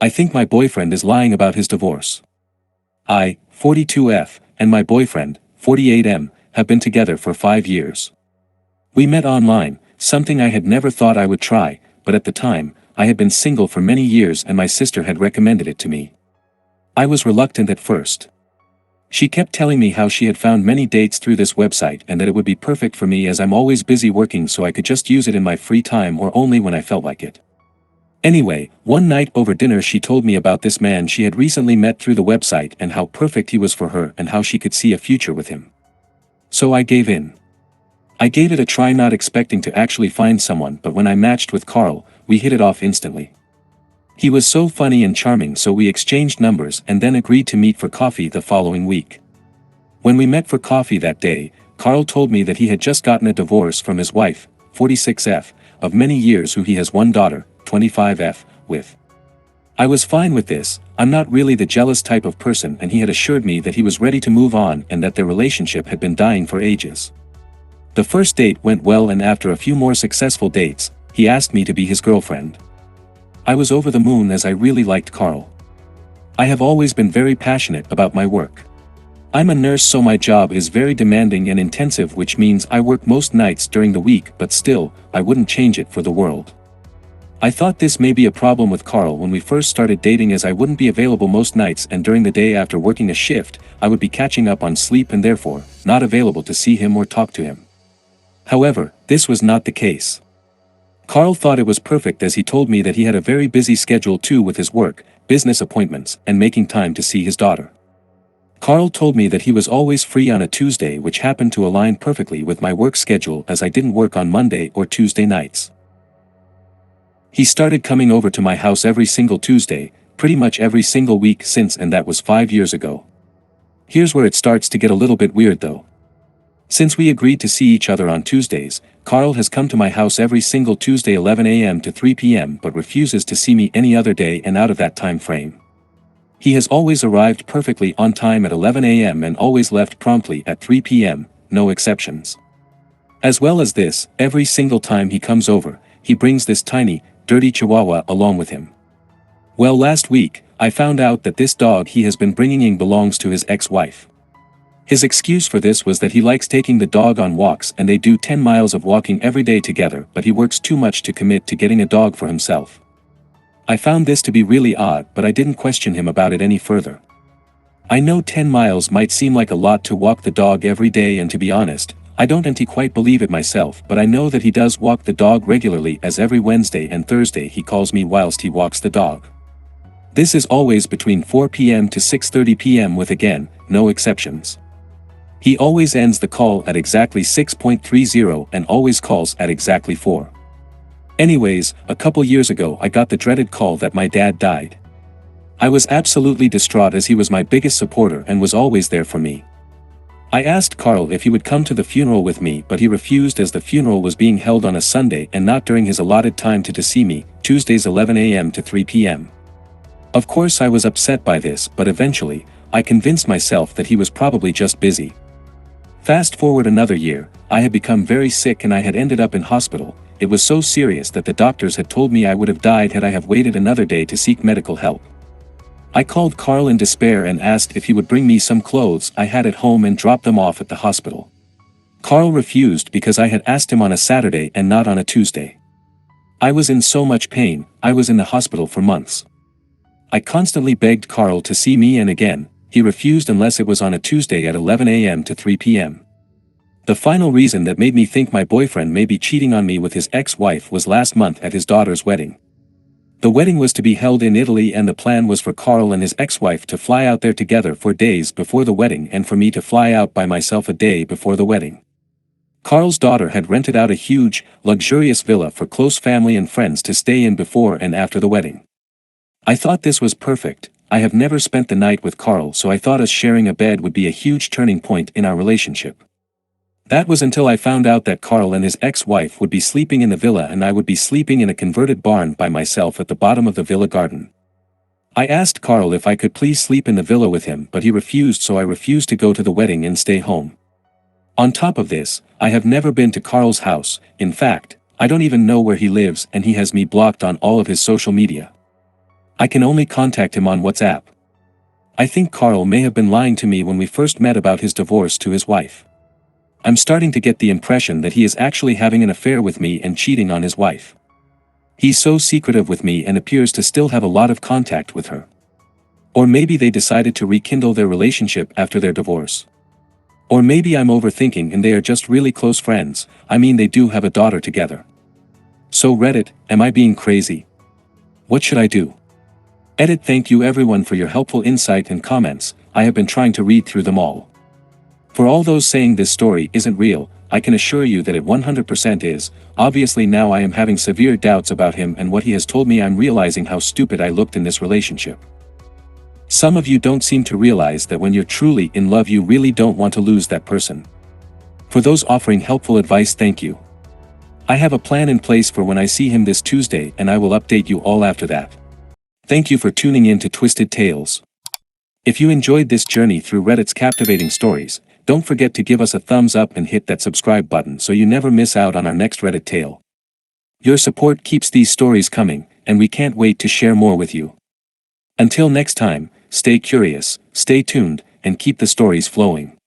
I think my boyfriend is lying about his divorce. I, 42F, and my boyfriend, 48M, have been together for 5 years. We met online, something I had never thought I would try, but at the time, I had been single for many years and my sister had recommended it to me. I was reluctant at first. She kept telling me how she had found many dates through this website and that it would be perfect for me as I'm always busy working, so I could just use it in my free time or only when I felt like it. Anyway, one night over dinner she told me about this man she had recently met through the website and how perfect he was for her and how she could see a future with him. So I gave in. I gave it a try, not expecting to actually find someone, but when I matched with Carl, we hit it off instantly. He was so funny and charming, so we exchanged numbers and then agreed to meet for coffee the following week. When we met for coffee that day, Carl told me that he had just gotten a divorce from his wife, 46F, of many years, who he has one daughter, 25F, with. I was fine with this. I'm not really the jealous type of person, and he had assured me that he was ready to move on and that their relationship had been dying for ages. The first date went well, and after a few more successful dates, he asked me to be his girlfriend. I was over the moon as I really liked Carl. I have always been very passionate about my work. I'm a nurse, so my job is very demanding and intensive, which means I work most nights during the week, but still, I wouldn't change it for the world. I thought this may be a problem with Carl when we first started dating, as I wouldn't be available most nights, and during the day after working a shift, I would be catching up on sleep and therefore, not available to see him or talk to him. However, this was not the case. Carl thought it was perfect, as he told me that he had a very busy schedule too with his work, business appointments, and making time to see his daughter. Carl told me that he was always free on a Tuesday, which happened to align perfectly with my work schedule as I didn't work on Monday or Tuesday nights. He started coming over to my house every single Tuesday, pretty much every single week since, and that was 5 years ago. Here's where it starts to get a little bit weird though. Since we agreed to see each other on Tuesdays, Carl has come to my house every single Tuesday 11 a.m. to 3 p.m. but refuses to see me any other day and out of that time frame. He has always arrived perfectly on time at 11 a.m. and always left promptly at 3 p.m., no exceptions. As well as this, every single time he comes over, he brings this tiny, dirty chihuahua along with him. Well, last week, I found out that this dog he has been bringing in belongs to his ex-wife. His excuse for this was that he likes taking the dog on walks and they do 10 miles of walking every day together, but he works too much to commit to getting a dog for himself. I found this to be really odd, but I didn't question him about it any further. I know 10 miles might seem like a lot to walk the dog every day, and to be honest, I don't quite believe it myself, but I know that he does walk the dog regularly, as every Wednesday and Thursday he calls me whilst he walks the dog. This is always between 4 p.m. to 6:30 p.m. with, again, no exceptions. He always ends the call at exactly 6:30 and always calls at exactly 4. Anyways, a couple years ago I got the dreaded call that my dad died. I was absolutely distraught, as he was my biggest supporter and was always there for me. I asked Carl if he would come to the funeral with me, but he refused, as the funeral was being held on a Sunday and not during his allotted time to see me, Tuesdays 11 a.m. to 3 p.m. Of course I was upset by this, but eventually, I convinced myself that he was probably just busy. Fast forward another year, I had become very sick and I had ended up in hospital. It was so serious that the doctors had told me I would have died had I have waited another day to seek medical help. I called Carl in despair and asked if he would bring me some clothes I had at home and drop them off at the hospital. Carl refused because I had asked him on a Saturday and not on a Tuesday. I was in so much pain, I was in the hospital for months. I constantly begged Carl to see me, and again, he refused unless it was on a Tuesday at 11 a.m. to 3 p.m. The final reason that made me think my boyfriend may be cheating on me with his ex-wife was last month at his daughter's wedding. The wedding was to be held in Italy, and the plan was for Carl and his ex-wife to fly out there together 4 days before the wedding and for me to fly out by myself a day before the wedding. Carl's daughter had rented out a huge, luxurious villa for close family and friends to stay in before and after the wedding. I thought this was perfect. I have never spent the night with Carl, so I thought us sharing a bed would be a huge turning point in our relationship. That was until I found out that Carl and his ex-wife would be sleeping in the villa and I would be sleeping in a converted barn by myself at the bottom of the villa garden. I asked Carl if I could please sleep in the villa with him, but he refused, so I refused to go to the wedding and stay home. On top of this, I have never been to Carl's house. In fact, I don't even know where he lives, and he has me blocked on all of his social media. I can only contact him on WhatsApp. I think Carl may have been lying to me when we first met about his divorce to his wife. I'm starting to get the impression that he is actually having an affair with me and cheating on his wife. He's so secretive with me and appears to still have a lot of contact with her. Or maybe they decided to rekindle their relationship after their divorce. Or maybe I'm overthinking and they are just really close friends. I mean, they do have a daughter together. So Reddit, am I being crazy? What should I do? Edit. Thank you everyone for your helpful insight and comments. I have been trying to read through them all. For all those saying this story isn't real, I can assure you that it 100% is. Obviously now I am having severe doubts about him and what he has told me. I'm realizing how stupid I looked in this relationship. Some of you don't seem to realize that when you're truly in love you really don't want to lose that person. For those offering helpful advice, thank you. I have a plan in place for when I see him this Tuesday and I will update you all after that. Thank you for tuning in to Twisted Tales. If you enjoyed this journey through Reddit's captivating stories, don't forget to give us a thumbs up and hit that subscribe button so you never miss out on our next Reddit tale. Your support keeps these stories coming, and we can't wait to share more with you. Until next time, stay curious, stay tuned, and keep the stories flowing.